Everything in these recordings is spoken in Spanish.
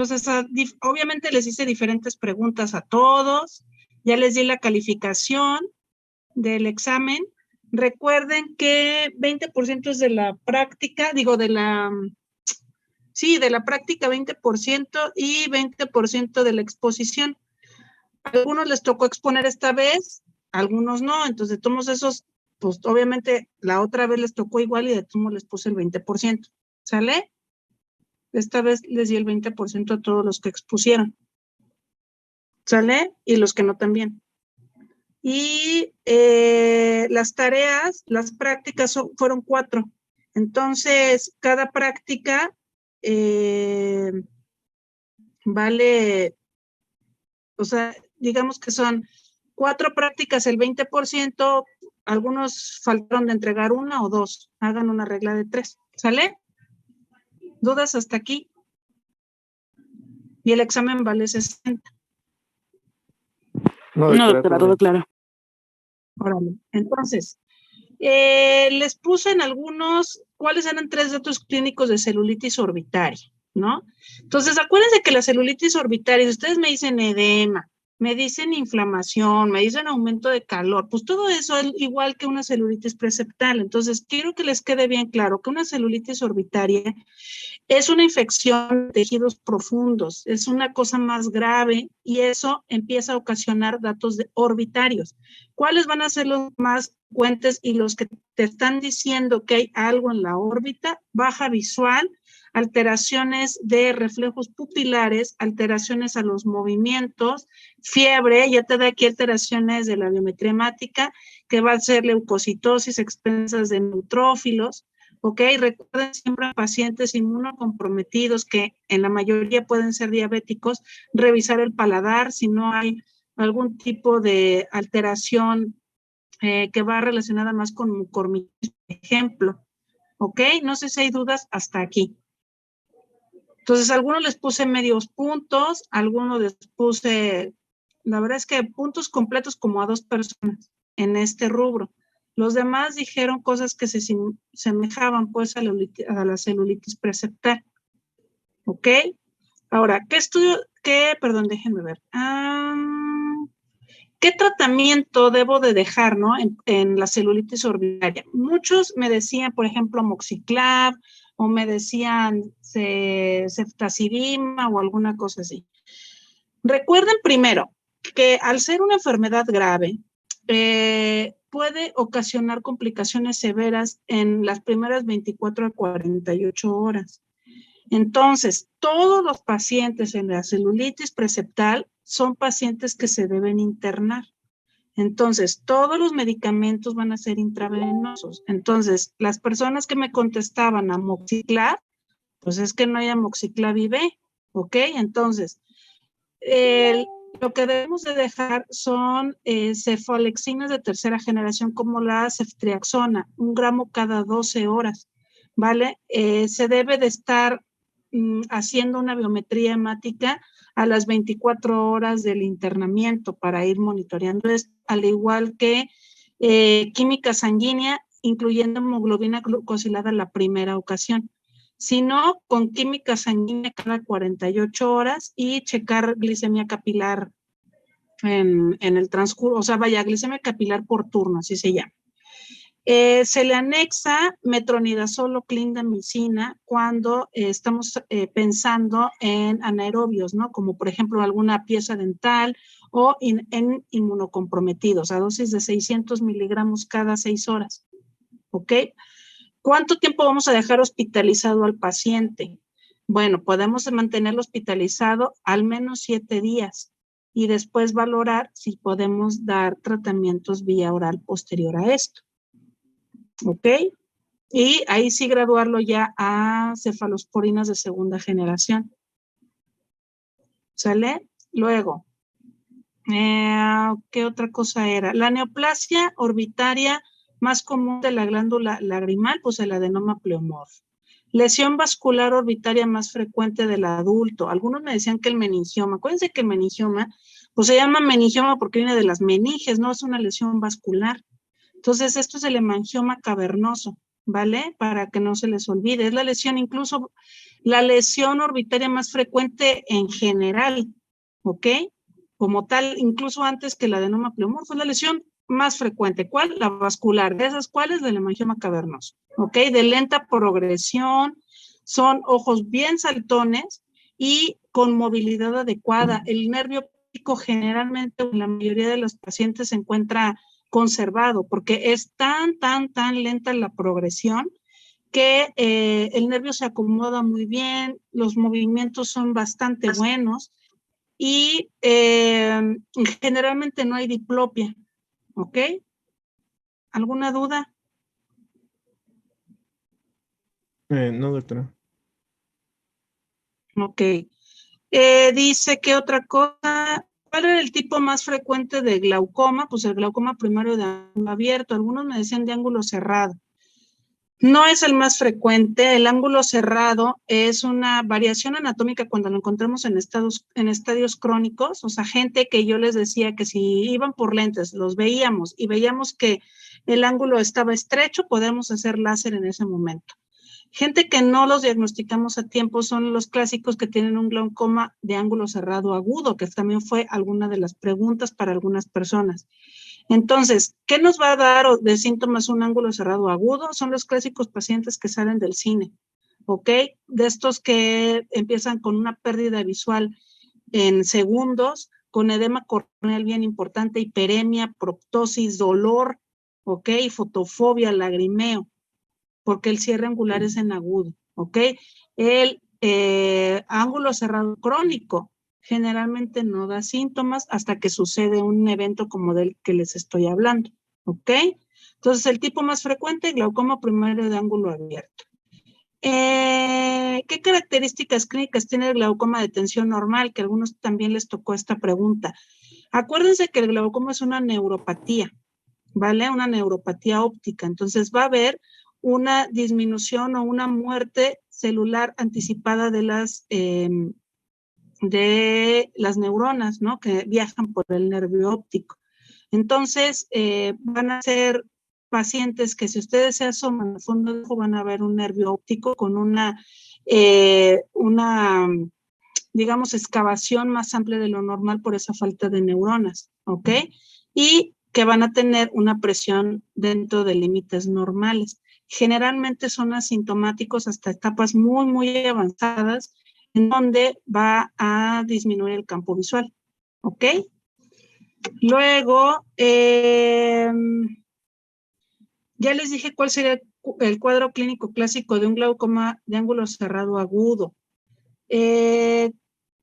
Entonces, obviamente les hice diferentes preguntas a todos, ya les di la calificación del examen. Recuerden que 20% es de la práctica, digo, de la práctica 20% y 20% de la exposición. A algunos les tocó exponer esta vez, a algunos no, entonces de todos esos, pues obviamente la otra vez les tocó igual y de todos les puse el 20%, ¿sale? Esta vez les di el 20% a todos los que expusieron, ¿sale? Y los que no también. Y las tareas, las prácticas fueron 4. Entonces, cada práctica vale, o sea, digamos que son 4 prácticas el 20%, algunos faltaron de entregar 1 o 2, hagan una regla de 3, ¿sale? ¿Dudas hasta aquí? Y el examen vale 60. No, doctora, todo claro. Órale. Entonces, les puse en algunos, ¿cuáles eran 3 datos clínicos de celulitis orbitaria? ¿No? Entonces, acuérdense que la celulitis orbitaria, si ustedes me dicen edema, me dicen inflamación, me dicen aumento de calor, pues todo eso es igual que una celulitis preseptal. Entonces, quiero que les quede bien claro que una celulitis orbitaria es una infección de tejidos profundos, es una cosa más grave y eso empieza a ocasionar datos orbitarios. ¿Cuáles van a ser los más frecuentes y los que te están diciendo que hay algo en la órbita? Baja visual, alteraciones de reflejos pupilares, alteraciones a los movimientos, fiebre, ya te da aquí alteraciones de la biometría hemática, que va a ser leucocitosis, expensas de neutrófilos. ¿Ok? Recuerden siempre a pacientes inmunocomprometidos que en la mayoría pueden ser diabéticos, revisar el paladar si no hay algún tipo de alteración que va relacionada más con mucormitis, por ejemplo. ¿Ok? No sé si hay dudas hasta aquí. Entonces, a algunos les puse medios puntos, a algunos les puse, la verdad es que puntos completos como a 2 personas en este rubro. Los demás dijeron cosas que se semejaban pues a la celulitis preseptal. ¿Ok? Ahora, perdón, déjenme ver. ¿Qué tratamiento debo de dejar, no? En la celulitis orbitaria. Muchos me decían, por ejemplo, Moxiclav, o me decían ceftazidima o alguna cosa así. Recuerden primero que al ser una enfermedad grave, puede ocasionar complicaciones severas en las primeras 24 a 48 horas. Entonces, todos los pacientes en la celulitis preseptal son pacientes que se deben internar. Entonces, todos los medicamentos van a ser intravenosos. Entonces, las personas que me contestaban amoxiclav, pues es que no hay amoxiclav IV, ¿ok? Entonces, lo que debemos de dejar son cefalexina de tercera generación como la ceftriaxona, 1 gramo cada 12 horas, ¿vale? Se debe de estar haciendo una biometría hemática a las 24 horas del internamiento para ir monitoreando esto, al igual que química sanguínea, incluyendo hemoglobina glucosilada la primera ocasión. Si no, con química sanguínea cada 48 horas y checar glicemia capilar en el transcurso, o sea, vaya, glicemia capilar por turno, así se llama. Se le anexa metronidazol o clindamicina cuando estamos pensando en anaerobios, ¿no? Como por ejemplo alguna pieza dental o en inmunocomprometidos, a dosis de 600 miligramos cada 6 horas, ¿ok? ¿Cuánto tiempo vamos a dejar hospitalizado al paciente? Bueno, podemos mantenerlo hospitalizado al menos 7 días y después valorar si podemos dar tratamientos vía oral posterior a esto. ¿Ok? Y ahí sí graduarlo ya a cefalosporinas de segunda generación. ¿Sale? Luego, ¿qué otra cosa era? La neoplasia orbitaria más común de la glándula lagrimal, pues el adenoma pleomorfo. Lesión vascular orbitaria más frecuente del adulto. Algunos me decían que el meningioma. Acuérdense que el meningioma, pues se llama meningioma porque viene de las meninges, no es una lesión vascular. Entonces, esto es el hemangioma cavernoso, ¿vale? Para que no se les olvide. Es la lesión incluso La lesión orbitaria más frecuente en general, ¿ok? Como tal, incluso antes que la adenoma pleomorfo, es la lesión más frecuente. ¿Cuál? La vascular. ¿De esas cuáles? Del hemangioma cavernoso, ¿ok? De lenta progresión, son ojos bien saltones y con movilidad adecuada. El nervio óptico generalmente en la mayoría de los pacientes se encuentra conservado porque es tan lenta la progresión que el nervio se acomoda muy bien, los movimientos son bastante buenos y generalmente no hay diplopia, ¿ok? ¿Alguna duda? No, doctora. Ok. Dice que otra cosa, ¿cuál era el tipo más frecuente de glaucoma? Pues el glaucoma primario de ángulo abierto, algunos me decían de ángulo cerrado. No es el más frecuente, el ángulo cerrado es una variación anatómica cuando lo encontramos en estadios crónicos, o sea, gente que yo les decía que si iban por lentes, los veíamos y veíamos que el ángulo estaba estrecho, podemos hacer láser en ese momento. Gente que no los diagnosticamos a tiempo son los clásicos que tienen un glaucoma de ángulo cerrado agudo, que también fue alguna de las preguntas para algunas personas. Entonces, ¿qué nos va a dar de síntomas un ángulo cerrado agudo? Son los clásicos pacientes que salen del cine, ¿ok? De estos que empiezan con una pérdida visual en segundos, con edema corneal bien importante, hiperemia, proptosis, dolor, ¿ok? Fotofobia, lagrimeo, porque el cierre angular es en agudo, ¿ok? El ángulo cerrado crónico generalmente no da síntomas hasta que sucede un evento como del que les estoy hablando, ¿ok? Entonces, el tipo más frecuente, glaucoma primario de ángulo abierto. ¿Qué características clínicas tiene el glaucoma de tensión normal? Que a algunos también les tocó esta pregunta. Acuérdense que el glaucoma es una neuropatía, ¿vale? Una neuropatía óptica. Entonces va a haber una disminución o una muerte celular anticipada de las neuronas, ¿no? Que viajan por el nervio óptico. Entonces, van a ser pacientes que si ustedes se asoman al fondo del ojo van a ver un nervio óptico con una digamos, excavación más amplia de lo normal por esa falta de neuronas, ¿ok? Y que van a tener una presión dentro de límites normales. Generalmente son asintomáticos hasta etapas muy avanzadas, en donde va a disminuir el campo visual, ¿ok? Luego, ya les dije cuál sería el cuadro clínico clásico de un glaucoma de ángulo cerrado agudo.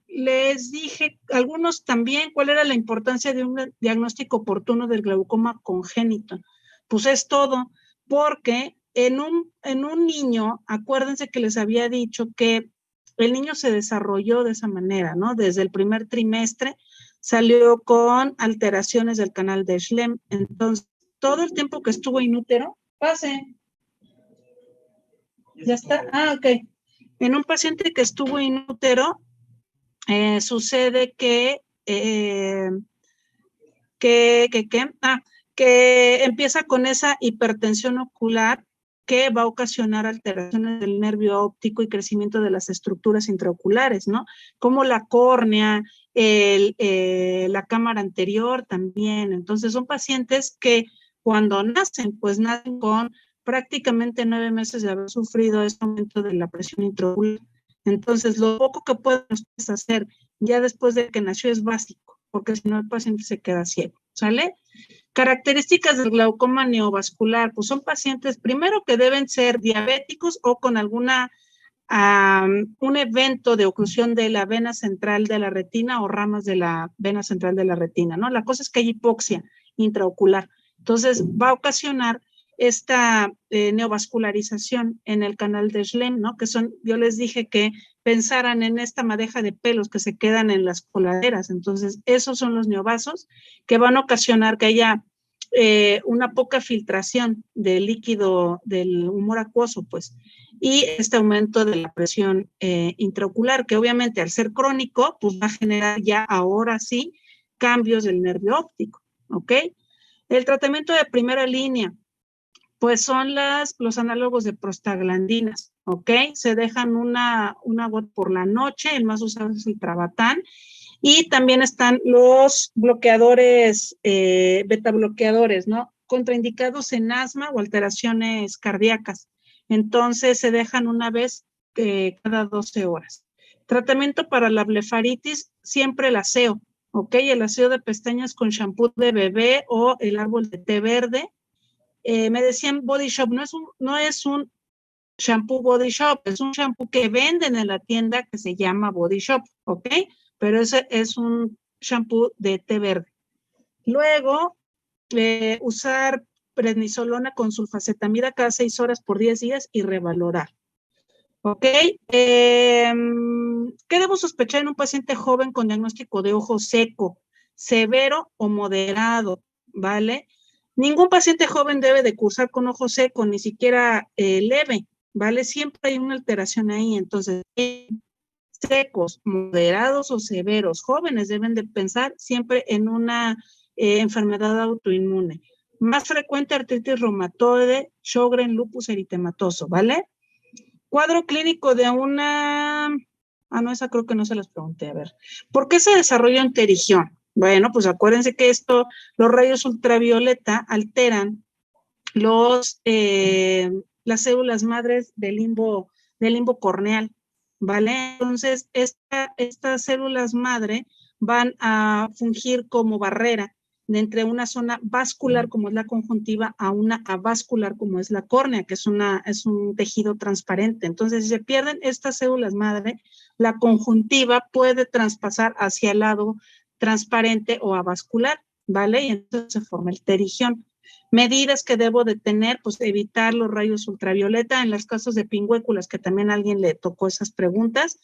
Les dije, algunos también, cuál era la importancia de un diagnóstico oportuno del glaucoma congénito. Pues es todo, porque en un niño, acuérdense que les había dicho que el niño se desarrolló de esa manera, ¿no? Desde el primer trimestre salió con alteraciones del canal de Schlemm. Entonces, todo el tiempo que estuvo inútero, pase. ¿Ya está? Ah, ok. En un paciente que estuvo inútero, sucede que empieza con esa hipertensión ocular que va a ocasionar alteraciones del nervio óptico y crecimiento de las estructuras intraoculares, ¿no? Como la córnea, la cámara anterior también. Entonces son pacientes que cuando nacen, pues nacen con prácticamente 9 meses de haber sufrido este aumento de la presión intraocular. Entonces, lo poco que pueden ustedes hacer ya después de que nació es básico, porque si no el paciente se queda ciego, ¿sale? Características del glaucoma neovascular, pues son pacientes primero que deben ser diabéticos o con alguna un evento de oclusión de la vena central de la retina o ramas de la vena central de la retina, ¿no? La cosa es que hay hipoxia intraocular. Entonces, va a ocasionar esta neovascularización en el canal de Schlemm, ¿no? Que son, yo les dije que pensaran en esta madeja de pelos que se quedan en las coladeras. Entonces, esos son los neovasos que van a ocasionar que haya una poca filtración del líquido del humor acuoso, pues, y este aumento de la presión intraocular, que obviamente al ser crónico, pues va a generar ya ahora sí cambios del nervio óptico, ¿ok? El tratamiento de primera línea, Pues son los análogos de prostaglandinas, ¿ok? Se dejan una gota por la noche, el más usado es el Travatán, y también están los bloqueadores, beta bloqueadores, ¿no? Contraindicados en asma o alteraciones cardíacas. Entonces se dejan una vez cada 12 horas. Tratamiento para la blefaritis, siempre el aseo, ¿ok? El aseo de pestañas con shampoo de bebé o el árbol de té verde. Me decían Body Shop, no es un shampoo Body Shop, es un shampoo que venden en la tienda que se llama Body Shop, ¿ok? Pero ese es un shampoo de té verde. Luego, usar prednisolona con sulfacetamida cada 6 horas por 10 días y revalorar. ¿Ok? ¿Qué debo sospechar en un paciente joven con diagnóstico de ojo seco, severo o moderado? ¿Vale? Ningún paciente joven debe de cursar con ojo seco, ni siquiera leve, ¿vale? Siempre hay una alteración ahí. Entonces, secos, moderados o severos, jóvenes deben de pensar siempre en una enfermedad autoinmune. Más frecuente artritis reumatoide, Sjögren, lupus eritematoso, ¿vale? Cuadro clínico de una... Ah, no, esa creo que no se las pregunté. A ver, ¿por qué se desarrolla en pterigión? Bueno, pues acuérdense que los rayos ultravioleta alteran las células madres del limbo corneal, ¿vale? Entonces, estas células madre van a fungir como barrera de entre una zona vascular, como es la conjuntiva, a una avascular, como es la córnea, que es un tejido transparente. Entonces, si se pierden estas células madre, la conjuntiva puede traspasar hacia el lado transparente o avascular, ¿vale? Y entonces se forma el pterigión. Medidas que debo de tener, pues evitar los rayos ultravioleta en los casos de pingüéculas, que también a alguien le tocó esas preguntas.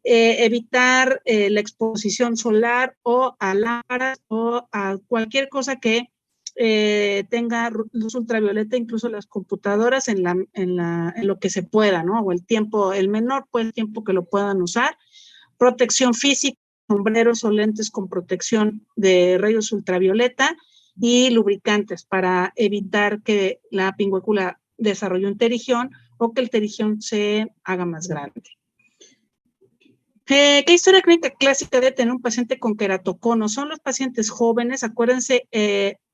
Evitar la exposición solar o a lámparas o a cualquier cosa que tenga luz ultravioleta, incluso las computadoras en lo que se pueda, ¿no? O el menor tiempo que lo puedan usar. Protección física, sombreros o lentes con protección de rayos ultravioleta y lubricantes para evitar que la pingüécula desarrolle un pterigión o que el pterigión se haga más grande. ¿Qué historia clínica clásica debe tener un paciente con queratocono? Son los pacientes jóvenes, acuérdense,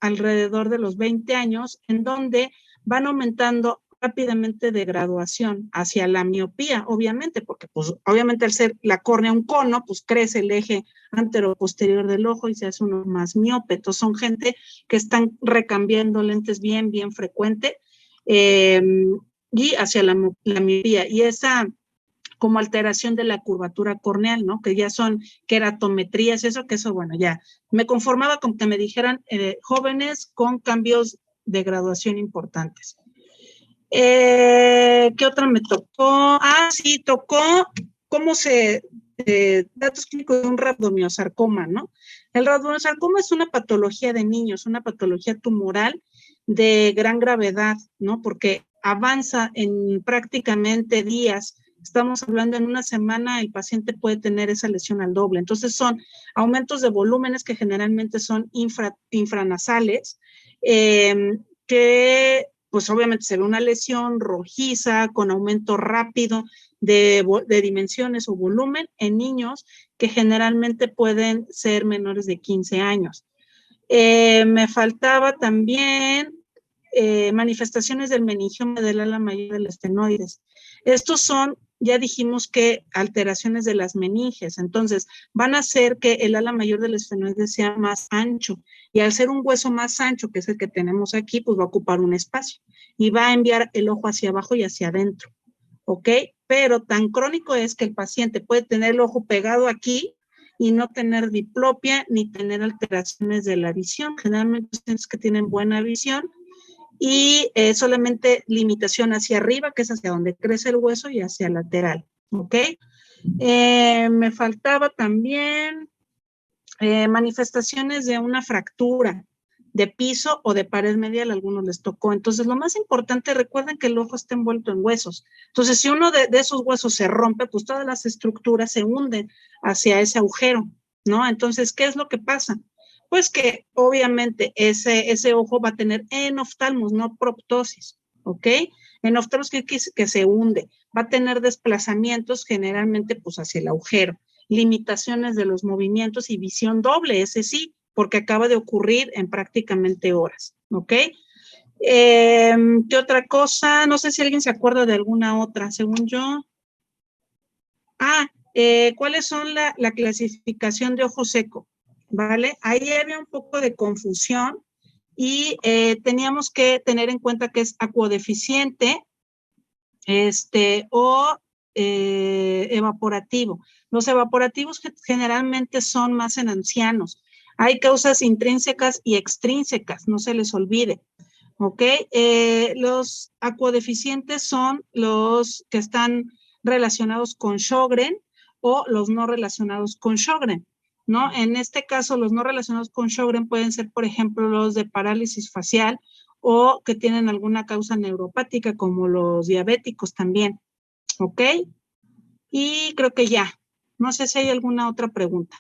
alrededor de los 20 años, en donde van aumentando rápidamente de graduación hacia la miopía, obviamente, porque pues obviamente al ser la córnea un cono, pues crece el eje antero-posterior del ojo y se hace uno más miope. Entonces son gente que están recambiando lentes bien frecuente y hacia la miopía. Y esa como alteración de la curvatura corneal, ¿no? Que ya son queratometrías, eso, bueno, ya. Me conformaba con que me dijeran jóvenes con cambios de graduación importantes. ¿Qué otra me tocó? Sí, tocó cómo datos clínicos de un rabdomiosarcoma, ¿no? El rabdomiosarcoma es una patología de niños, una patología tumoral de gran gravedad, ¿no? Porque avanza en prácticamente días. Estamos hablando en una semana, el paciente puede tener esa lesión al doble. Entonces son aumentos de volúmenes que generalmente son infranasales, que pues obviamente se ve una lesión rojiza con aumento rápido de dimensiones o volumen en niños que generalmente pueden ser menores de 15 años. Me faltaba también manifestaciones del meningioma del ala mayor del estenoides. Estos son, ya dijimos que alteraciones de las meninges, entonces van a hacer que el ala mayor del estenoides sea más ancho y al ser un hueso más ancho, que es el que tenemos aquí, pues va a ocupar un espacio y va a enviar el ojo hacia abajo y hacia adentro, ¿ok? Pero tan crónico es que el paciente puede tener el ojo pegado aquí y no tener diplopia ni tener alteraciones de la visión. Generalmente pacientes que tienen buena visión y solamente limitación hacia arriba, que es hacia donde crece el hueso, y hacia lateral, ¿ok? Me faltaba también manifestaciones de una fractura de piso o de pared medial, a algunos les tocó. Entonces, lo más importante, recuerden que el ojo está envuelto en huesos. Entonces, si uno de esos huesos se rompe, pues todas las estructuras se hunden hacia ese agujero, ¿no? Entonces, ¿qué es lo que pasa? Pues que obviamente ese ojo va a tener enoftalmos, no proptosis, ¿ok? Enoftalmos que se hunde, va a tener desplazamientos generalmente pues hacia el agujero, limitaciones de los movimientos y visión doble, ese sí, porque acaba de ocurrir en prácticamente horas, ¿ok? ¿Qué otra cosa? No sé si alguien se acuerda de alguna otra, según yo. ¿Cuáles son la clasificación de ojo seco? ¿Vale? Ahí había un poco de confusión y teníamos que tener en cuenta que es acuodeficiente o evaporativo. Los evaporativos generalmente son más en ancianos. Hay causas intrínsecas y extrínsecas, no se les olvide. ¿Ok? Los acuodeficientes son los que están relacionados con Sjögren o los no relacionados con Sjögren, ¿no? En este caso, los no relacionados con Sjögren pueden ser, por ejemplo, los de parálisis facial o que tienen alguna causa neuropática, como los diabéticos también, ¿ok? Y creo que ya. No sé si hay alguna otra pregunta.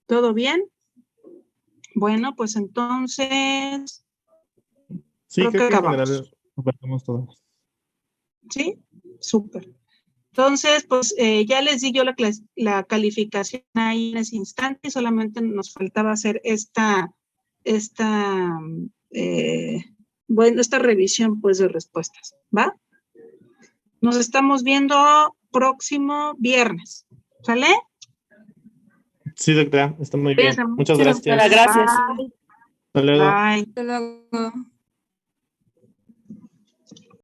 ¿Todo bien? Bueno, pues entonces, Sí, creo que creo que en acabamos. general compartimos todos. ¿Sí? Súper. Entonces, pues ya les di yo la calificación ahí en ese instante, solamente nos faltaba hacer esta revisión pues de respuestas, ¿va? Nos estamos viendo próximo viernes, ¿sale? Sí, doctora, está muy bien. Cuídense mucho. Muchas Sí, doctora, gracias. gracias. Bye. Hasta luego. Bye. Hasta luego.